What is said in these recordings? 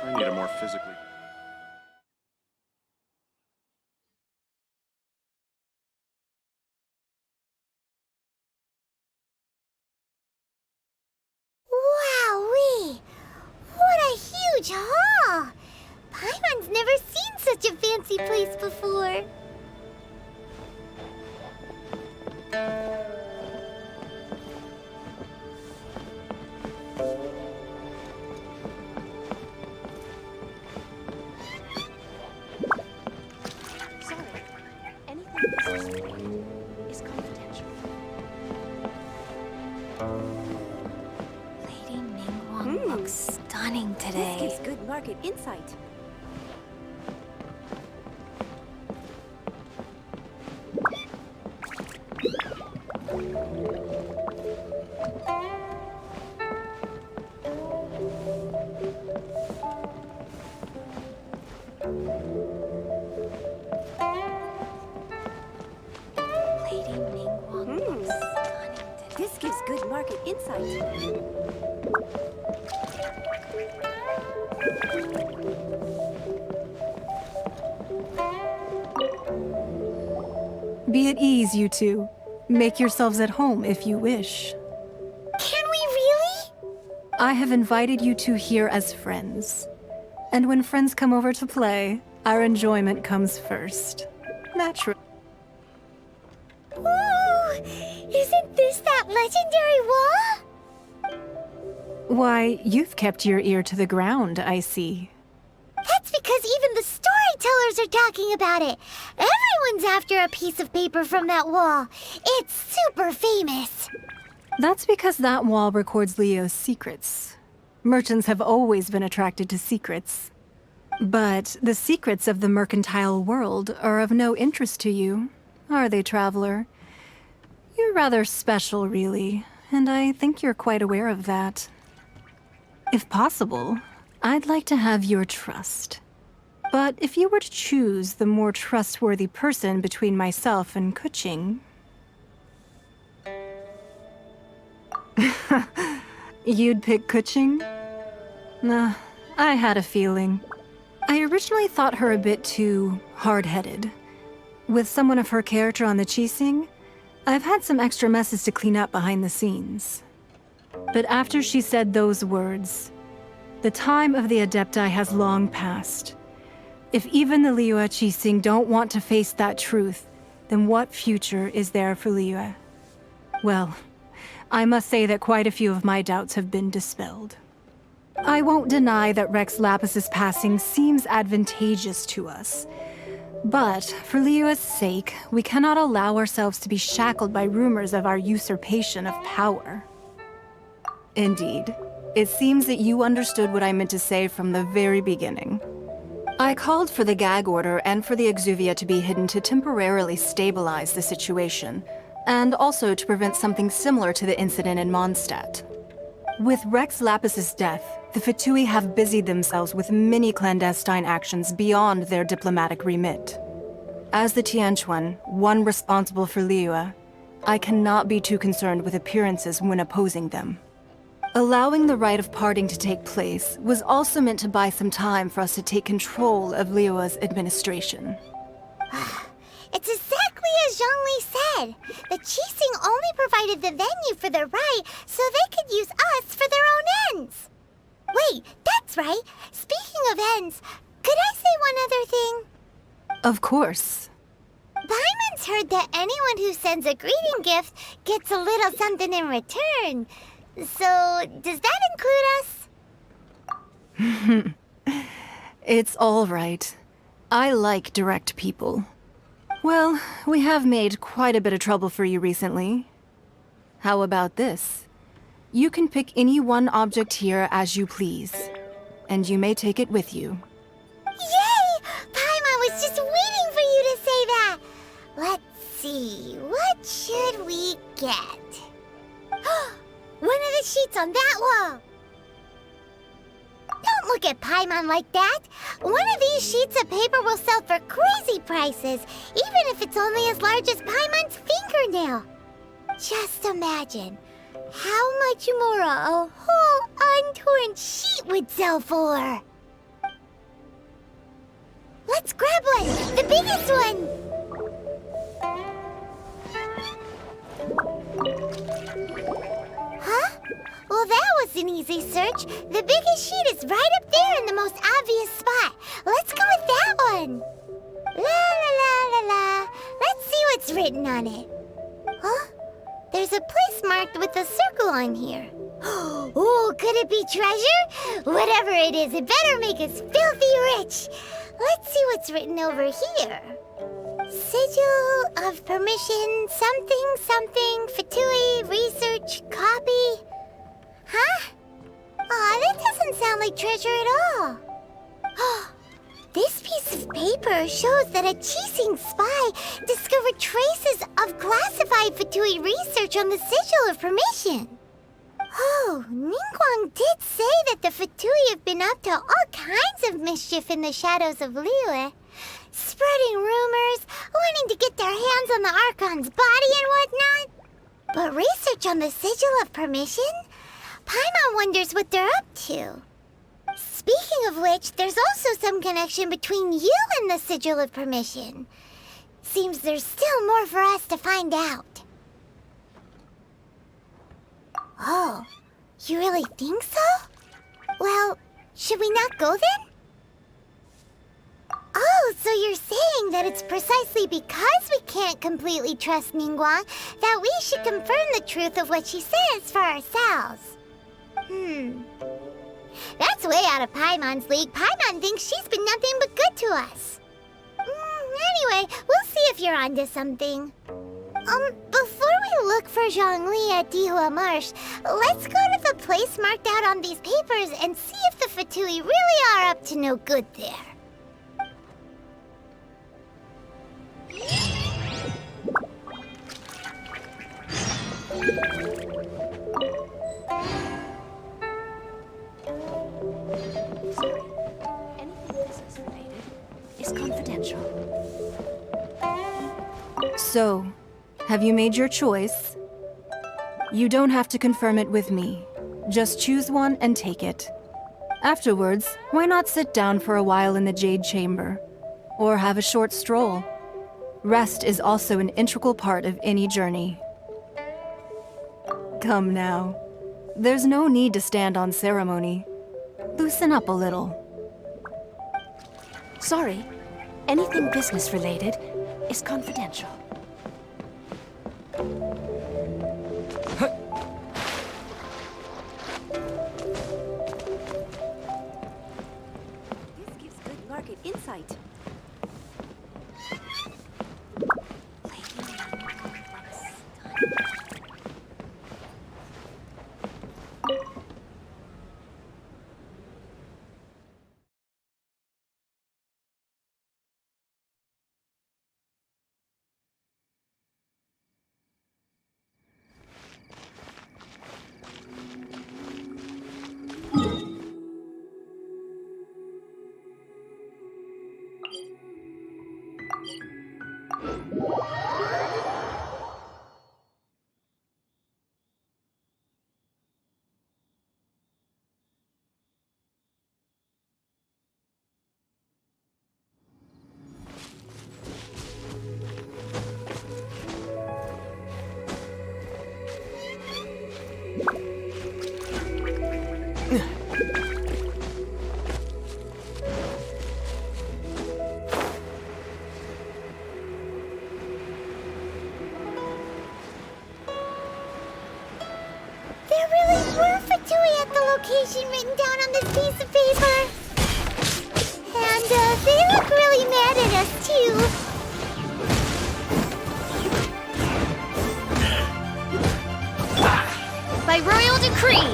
I need a more physically... Wowee! What a huge hall! Paimon's never seen such a fancy place before. Sorry, anything is confidential. Lady Ningguang looks stunning today. This gives good market insight. Lady Ningguang looks stunning today. This gives good market insight. Be at ease, you two. Make yourselves at home if you wish. Can we really? I have invited you two here as friends. And when friends come over to play, our enjoyment comes first. Naturally. Ooh! Isn't this that legendary wall? Why, you've kept your ear to the ground, I see. That's because even the storytellers are talking about it. Everyone's after a piece of paper from that wall. It's super famous. That's because that wall records Leo's secrets. Merchants have always been attracted to secrets. But the secrets of the mercantile world are of no interest to you, are they, traveler? You're rather special, really, and I think you're quite aware of that. If possible, I'd like to have your trust. But if you were to choose the more trustworthy person between myself and Kuching... You'd pick Kuching? Nah, I had a feeling. I originally thought her a bit too hard-headed. With someone of her character on the Qixing, I've had some extra messes to clean up behind the scenes. But after she said those words, the time of the Adepti has long passed. If even the Liyue Qixing don't want to face that truth, then what future is there for Liyue? Well, I must say that quite a few of my doubts have been dispelled. I won't deny that Rex Lapis's passing seems advantageous to us. But for Liyue's sake, we cannot allow ourselves to be shackled by rumors of our usurpation of power. Indeed. It seems that you understood what I meant to say from the very beginning. I called for the gag order and for the Exuvia to be hidden to temporarily stabilize the situation, and also to prevent something similar to the incident in Mondstadt. With Rex Lapis's death, the Fatui have busied themselves with many clandestine actions beyond their diplomatic remit. As the Tianquan, one responsible for Liyue, I cannot be too concerned with appearances when opposing them. Allowing the rite of parting to take place was also meant to buy some time for us to take control of Liyue's administration. It's exactly as Zhongli said. The Qixing only provided the venue for the rite so they could use us for their own ends. Wait, that's right. Speaking of ends, could I say one other thing? Of course. Paimon's heard that anyone who sends a greeting gift gets a little something in return. So, does that include us? It's all right. I like direct people. Well, we have made quite a bit of trouble for you recently. How about this? You can pick any one object here as you please, and you may take it with you. Yay! Paimon was just waiting for you to say that! Let's see, what should we get? One of the sheets on that wall! Don't look at Paimon like that! One of these sheets of paper will sell for crazy prices, even if it's only as large as Paimon's fingernail. Just imagine how much more a whole untorn sheet would sell for. Let's grab one! The biggest one! Huh? Well, that was an easy search. The biggest sheet is right up there in the most obvious spot. Let's go with that one. La la la la la. Let's see what's written on it. Huh? There's a place marked with a circle on here. Oh, could it be treasure? Whatever it is, it better make us filthy rich. Let's see what's written over here. Sigil of permission, something, something, Fatui, research, copy. Huh? Aw, that doesn't sound like treasure at all. This piece of paper shows that a Qixing spy discovered traces of classified Fatui research on the Sigil of Permission. Oh, Ningguang did say that the Fatui have been up to all kinds of mischief in the shadows of Liyue. Spreading rumors, wanting to get their hands on the Archon's body and whatnot. But research on the Sigil of Permission? Paimon wonders what they're up to. Speaking of which, there's also some connection between you and the Sigil of Permission. Seems there's still more for us to find out. Oh, you really think so? Well, should we not go then? Oh, so you're saying that it's precisely because we can't completely trust Ningguang that we should confirm the truth of what she says for ourselves. That's way out of Paimon's league. Paimon thinks she's been nothing but good to us. Anyway, we'll see if you're onto something. Before we look for Zhongli at Dihua Marsh, let's go to the place marked out on these papers and see if the Fatui really are up to no good there. Sorry. Anything business related is confidential. So, have you made your choice? You don't have to confirm it with me. Just choose one and take it. Afterwards, why not sit down for a while in the Jade Chamber? Or have a short stroll? Rest is also an integral part of any journey. Come now. There's no need to stand on ceremony. Loosen up a little. Sorry. Anything business related is confidential. This gives good market insight. Location written down on this piece of paper. And they look really mad at us too. By royal decree.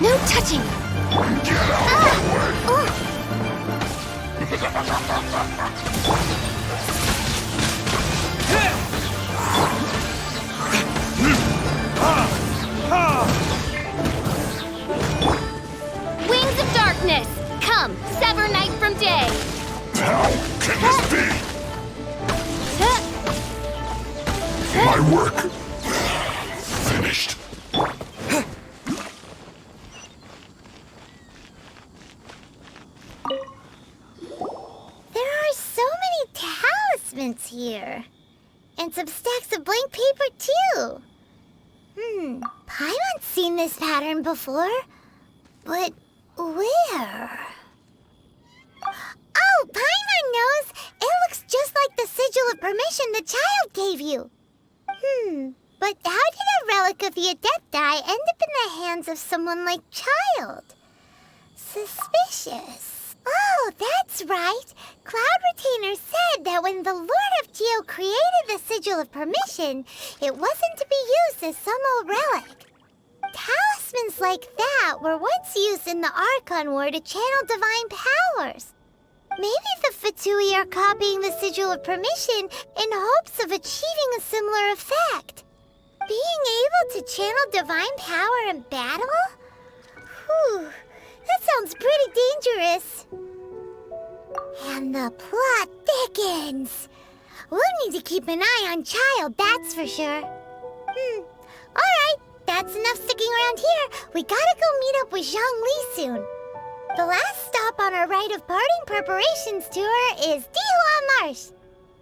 No touching! My work finished. There are so many talismans here. And some stacks of blank paper, too. Paimon's seen this pattern before. But where? Oh, Paimon knows! It looks just like the sigil of permission the child gave you. But how did a relic of the Adepti end up in the hands of someone like Child? Suspicious. Oh, that's right. Cloud Retainer said that when the Lord of Geo created the Sigil of Permission, it wasn't to be used as some old relic. Talismans like that were once used in the Archon War to channel divine powers. Maybe the Fatui are copying the Sigil of Permission in hopes of achieving a similar effect. Being able to channel divine power in battle? Whew, that sounds pretty dangerous. And the plot thickens. We'll need to keep an eye on Child, that's for sure. Alright, that's enough sticking around here. We gotta go meet up with Zhongli soon. The last stop on our rite of parting preparations tour is Dihua Marsh.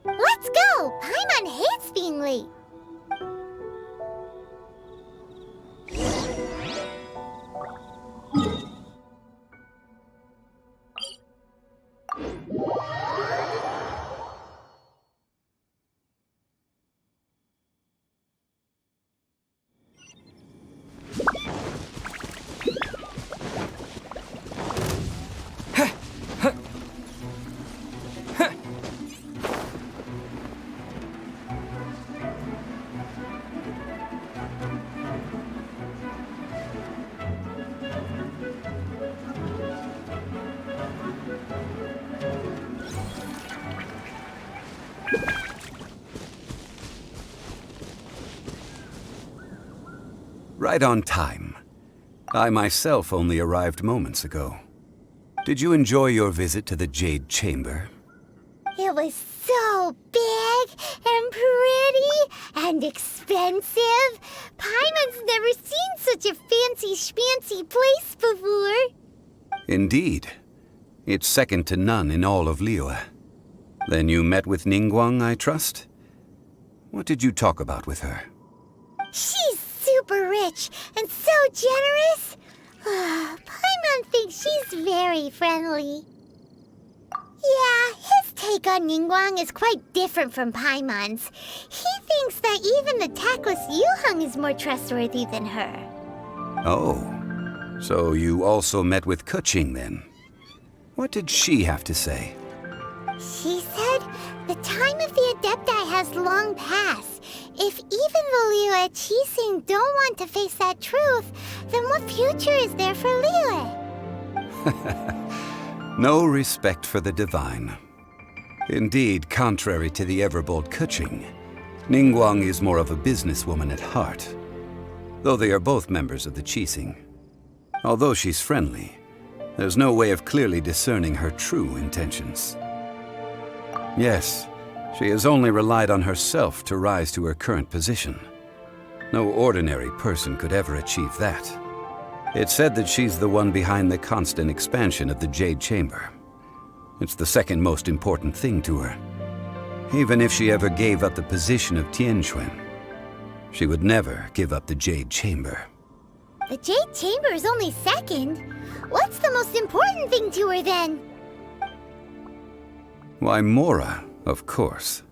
Let's go! Paimon hates being late. Right on time. I myself only arrived moments ago. Did you enjoy your visit to the Jade Chamber? It was so big and pretty and expensive. Paimon's never seen such a fancy schmancy place before. Indeed. It's second to none in all of Liyue. Then you met with Ningguang, I trust? What did you talk about with her? She's super rich and so generous. Paimon thinks she's very friendly. Yeah, his take on Ningguang is quite different from Paimon's. He thinks that even the tactless Yuheng is more trustworthy than her. Oh, so you also met with Keqing then? What did she have to say? She said the time of the Adepti has long passed. If even the Liyue Qixing don't want to face that truth, then what future is there for Liyue? No respect for the divine. Indeed, contrary to the ever-bold Keqing, Ningguang is more of a businesswoman at heart, though they are both members of the Qixing. Although she's friendly, there's no way of clearly discerning her true intentions. Yes, she has only relied on herself to rise to her current position. No ordinary person could ever achieve that. It's said that she's the one behind the constant expansion of the Jade Chamber. It's the second most important thing to her. Even if she ever gave up the position of Tianquan, she would never give up the Jade Chamber. The Jade Chamber is only second. What's the most important thing to her then? Why, Mora, of course.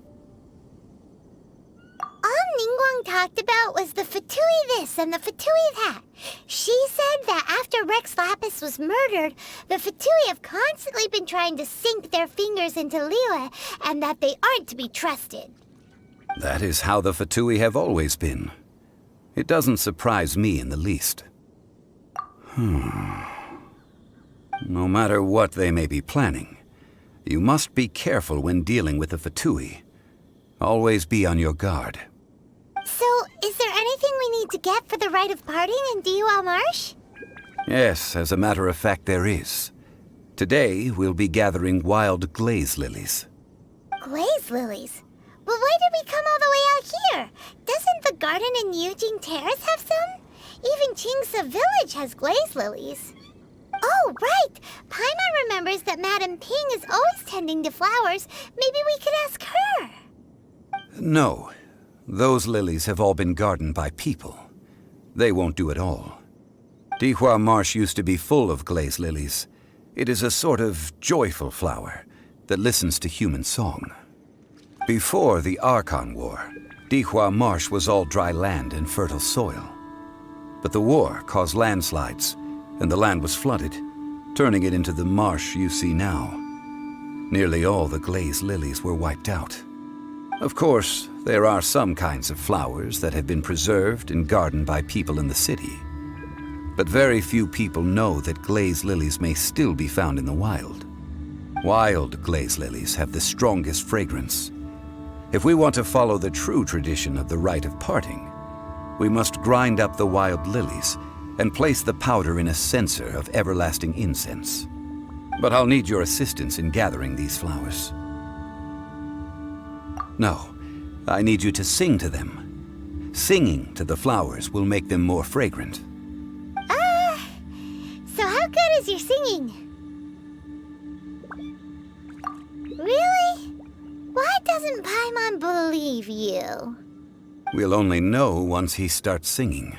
All Ningguang talked about was the Fatui this and the Fatui that. She said that after Rex Lapis was murdered, the Fatui have constantly been trying to sink their fingers into Liyue, and that they aren't to be trusted. That is how the Fatui have always been. It doesn't surprise me in the least. No matter what they may be planning, you must be careful when dealing with the Fatui. Always be on your guard. So, is there anything we need to get for the rite of parting in Dihua Marsh? Yes, as a matter of fact, there is. Today, we'll be gathering wild glaze lilies. Glaze lilies? But why did we come all the way out here? garden in Yujing Terrace have some? Even Qingse Village has glaze lilies. Oh, right! Paimon remembers that Madame Ping is always tending to flowers. Maybe we could ask her. No. Those lilies have all been gardened by people. They won't do it all. Dihua Marsh used to be full of glaze lilies. It is a sort of joyful flower that listens to human song. Before the Archon War, Dihua Marsh was all dry land and fertile soil. But the war caused landslides, and the land was flooded, turning it into the marsh you see now. Nearly all the glaze lilies were wiped out. Of course, there are some kinds of flowers that have been preserved and gardened by people in the city. But very few people know that glaze lilies may still be found in the wild. Wild glaze lilies have the strongest fragrance. If we want to follow the true tradition of the rite of parting, we must grind up the wild lilies and place the powder in a censer of everlasting incense. But I'll need your assistance in gathering these flowers. No, I need you to sing to them. Singing to the flowers will make them more fragrant. So how good is your singing? Really? Why doesn't Paimon believe you? We'll only know once he starts singing.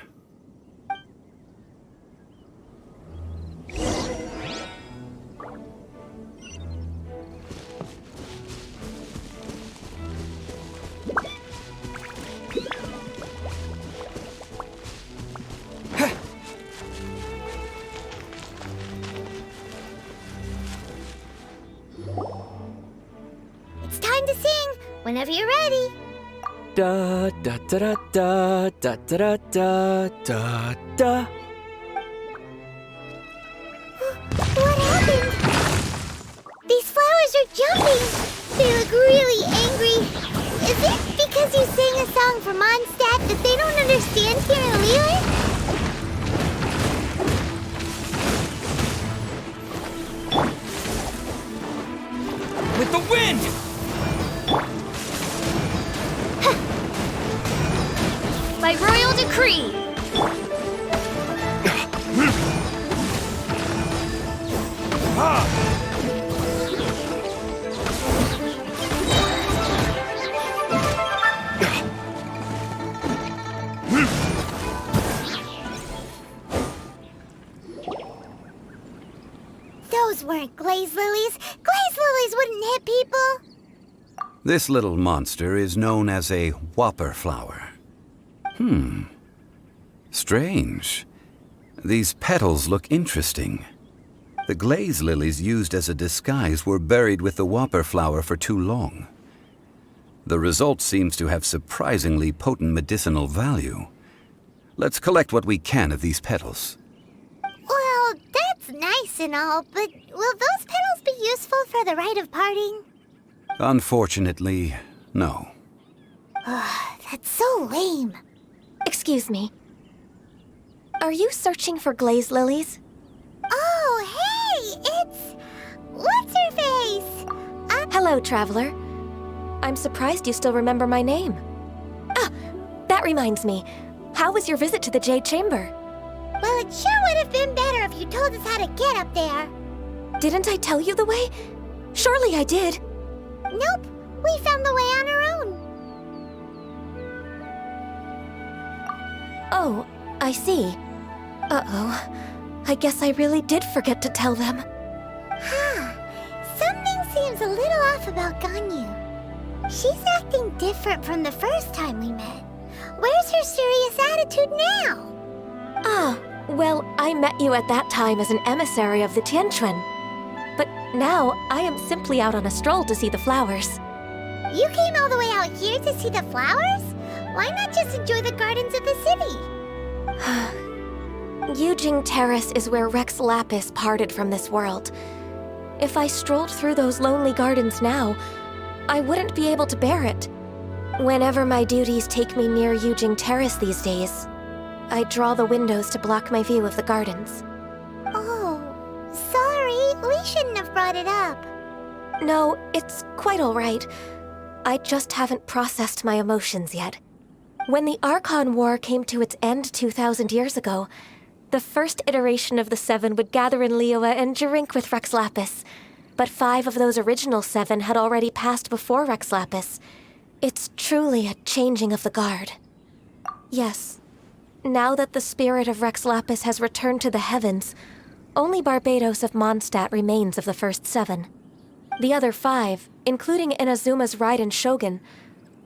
It's time to sing, whenever you're ready. Da da da da da da da da da. What happened? These flowers are jumping. They look really angry. Is it because you sang a song for Mondstadt that they don't understand here in Liyue? With the wind! By royal decree! Those weren't glaze lilies. Glaze lilies wouldn't hit people. This little monster is known as a whopper flower. Strange. These petals look interesting. The glaze lilies used as a disguise were buried with the whopper flower for too long. The result seems to have surprisingly potent medicinal value. Let's collect what we can of these petals. Well, that's nice and all, but will those petals be useful for the rite of parting? Unfortunately, no. That's so lame. Excuse me. Are you searching for glaze lilies? Oh, hey, it's... What's-her-face? Hello, traveler. I'm surprised you still remember my name. Ah, that reminds me. How was your visit to the Jade Chamber? Well, it sure would have been better if you told us how to get up there. Didn't I tell you the way? Surely I did. Nope, we found the way on our own. Oh, I see. Uh-oh. I guess I really did forget to tell them. Something seems a little off about Ganyu. She's acting different from the first time we met. Where's her serious attitude now? Ah, well, I met you at that time as an emissary of the Tianquan. But now, I am simply out on a stroll to see the flowers. You came all the way out here to see the flowers? Why not just enjoy the gardens of the city? Yujing Terrace is where Rex Lapis parted from this world. If I strolled through those lonely gardens now, I wouldn't be able to bear it. Whenever my duties take me near Yujing Terrace these days, I draw the windows to block my view of the gardens. Oh, sorry. We shouldn't have brought it up. No, it's quite all right. I just haven't processed my emotions yet. When the Archon War came to its end 2,000 years ago, the first iteration of the Seven would gather in Liyue and drink with Rex Lapis. But 5 of those original 7 had already passed before Rex Lapis. It's truly a changing of the guard. Yes. Now that the spirit of Rex Lapis has returned to the heavens, only Barbados of Mondstadt remains of the first 7. The other 5, including Inazuma's Raiden Shogun,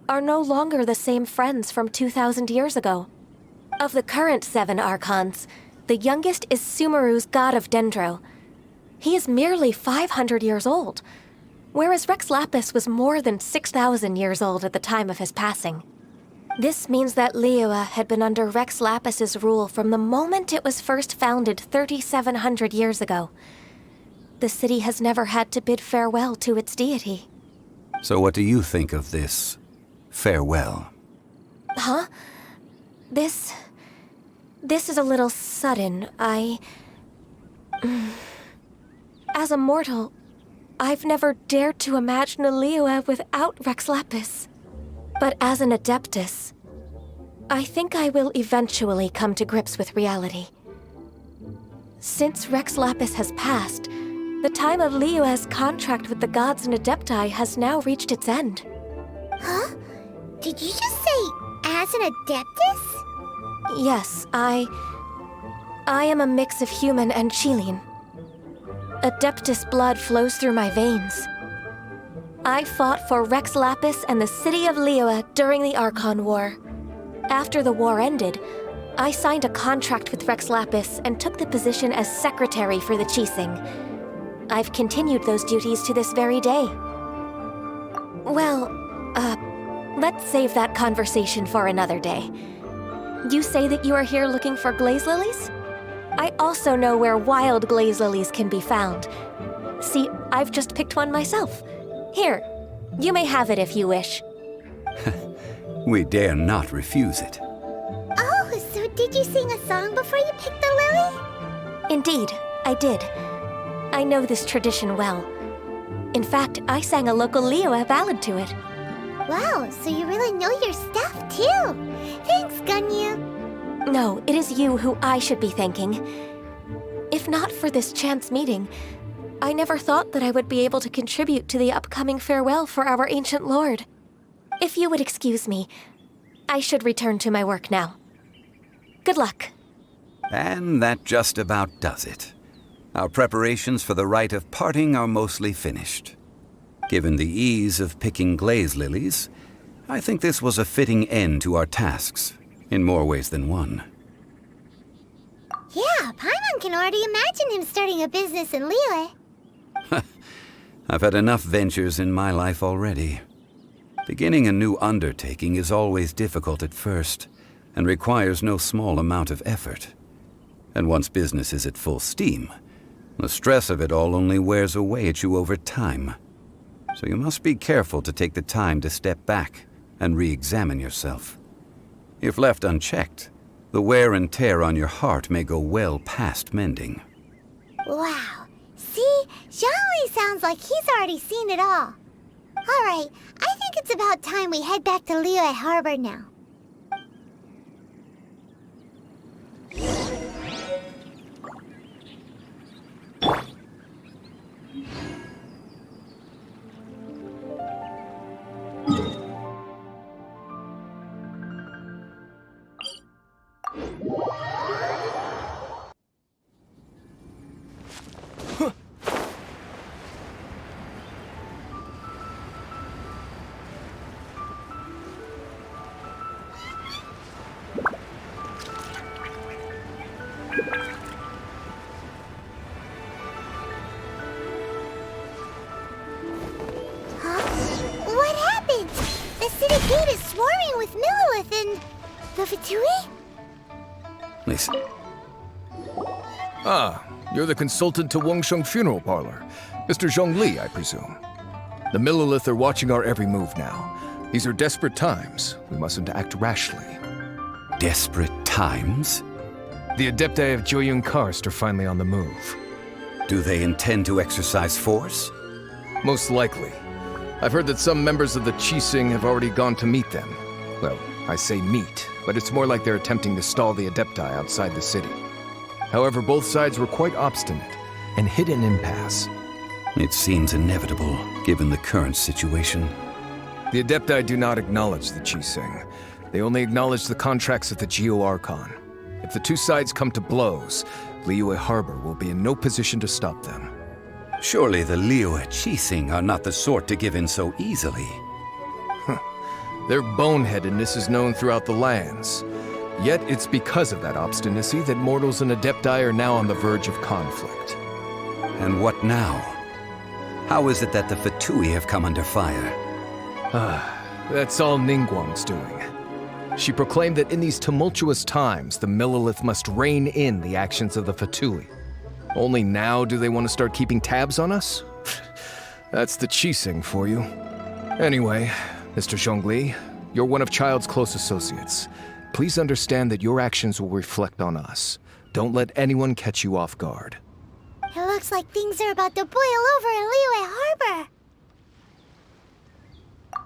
are no longer the same friends from 2,000 years ago. Of the current 7 Archons, the youngest is Sumeru's God of Dendro. He is merely 500 years old, whereas Rex Lapis was more than 6,000 years old at the time of his passing. This means that Liyue had been under Rex Lapis's rule from the moment it was first founded 3,700 years ago. The city has never had to bid farewell to its deity. So what do you think of this farewell? Huh? This is a little sudden. As a mortal, I've never dared to imagine a Liyue without Rex Lapis. But as an Adeptus, I think I will eventually come to grips with reality. Since Rex Lapis has passed, the time of Liyue's contract with the gods and Adepti has now reached its end. Huh? Did you just say, as an Adeptus? Yes, I am a mix of human and Chilean. Adeptus blood flows through my veins. I fought for Rex Lapis and the city of Liyue during the Archon War. After the war ended, I signed a contract with Rex Lapis and took the position as secretary for the Qixing. I've continued those duties to this very day. Well, let's save that conversation for another day. You say that you are here looking for glaze lilies? I also know where wild glaze lilies can be found. See, I've just picked one myself. Here, you may have it if you wish. We dare not refuse it. Oh, so did you sing a song before you picked the lily? Indeed, I did. I know this tradition well. In fact, I sang a local Liyue ballad to it. Wow, so you really know your stuff, too. Thanks, Gunyu. No, it is you who I should be thanking. If not for this chance meeting, I never thought that I would be able to contribute to the upcoming farewell for our ancient lord. If you would excuse me, I should return to my work now. Good luck. And that just about does it. Our preparations for the rite of parting are mostly finished. Given the ease of picking glaze lilies, I think this was a fitting end to our tasks, in more ways than one. Yeah, Paimon can already imagine him starting a business in Liyue. I've had enough ventures in my life already. Beginning a new undertaking is always difficult at first, and requires no small amount of effort. And once business is at full steam, the stress of it all only wears away at you over time. So you must be careful to take the time to step back and re-examine yourself. If left unchecked, the wear and tear on your heart may go well past mending. Wow. See? Zhongli sounds like he's already seen it all. Alright, I think it's about time we head back to Liyue Harbor now. What happened? The city gate is swarming with Millilith and the Fatui? Listen, Ah, you're the consultant to Wengsheng Funeral Parlor. Mr. Zhongli, I presume. The Millilith are watching our every move now. These are desperate times. We mustn't act rashly. desperate times? The Adepti of Joyun Karst are finally on the move. Do they intend to exercise force? Most likely. I've heard that some members of the Qixing have already gone to meet them. Well, I say meet, but it's more like they're attempting to stall the Adepti outside the city. However, both sides were quite obstinate and hit an impasse. It seems inevitable, given the current situation. The Adepti do not acknowledge the Qixing. They only acknowledge the contracts of the Geo-Archon. If the two sides come to blows, Liyue Harbor will be in no position to stop them. Surely the Liyue Qixing are not the sort to give in so easily. Their boneheadedness is known throughout the lands. Yet it's because of that obstinacy that mortals and Adepti are now on the verge of conflict. And what now? How is it that the Fatui have come under fire? That's all Ningguang's doing. She proclaimed that in these tumultuous times, the Millelith must rein in the actions of the Fatui. Only now do they want to start keeping tabs on us? That's the Qixing for you. Anyway, Mr. Zhongli, you're one of Child's close associates. Please understand that your actions will reflect on us. Don't let anyone catch you off guard. It looks like things are about to boil over in Liyue Harbor.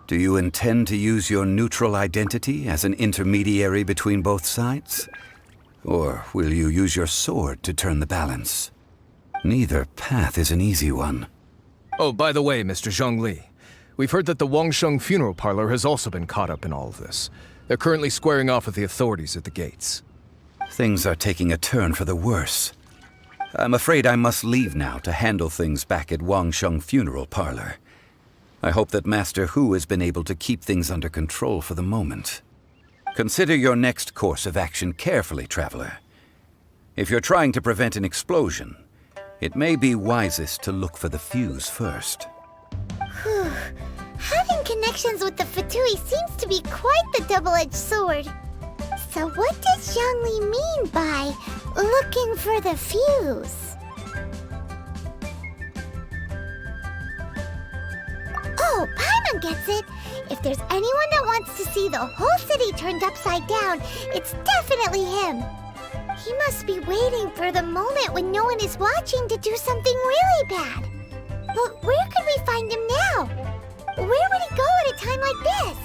Do you intend to use your neutral identity as an intermediary between both sides? Or will you use your sword to turn the balance? Neither path is an easy one. Oh, by the way, Mr. Zhongli, we've heard that the Wangsheng funeral parlor has also been caught up in all of this. They're currently squaring off with the authorities at the gates. Things are taking a turn for the worse. I'm afraid I must leave now to handle things back at Wangsheng funeral parlor. I hope that Master Hu has been able to keep things under control for the moment. Consider your next course of action carefully, Traveler. If you're trying to prevent an explosion, it may be wisest to look for the fuse first. Whew. Having connections with the Fatui seems to be quite the double-edged sword. So what does Zhongli mean by looking for the fuse? Oh, Paimon gets it! If there's anyone that wants to see the whole city turned upside down, it's definitely him. He must be waiting for the moment when no one is watching to do something really bad. But where could we find him now? Where would he go at a time like this?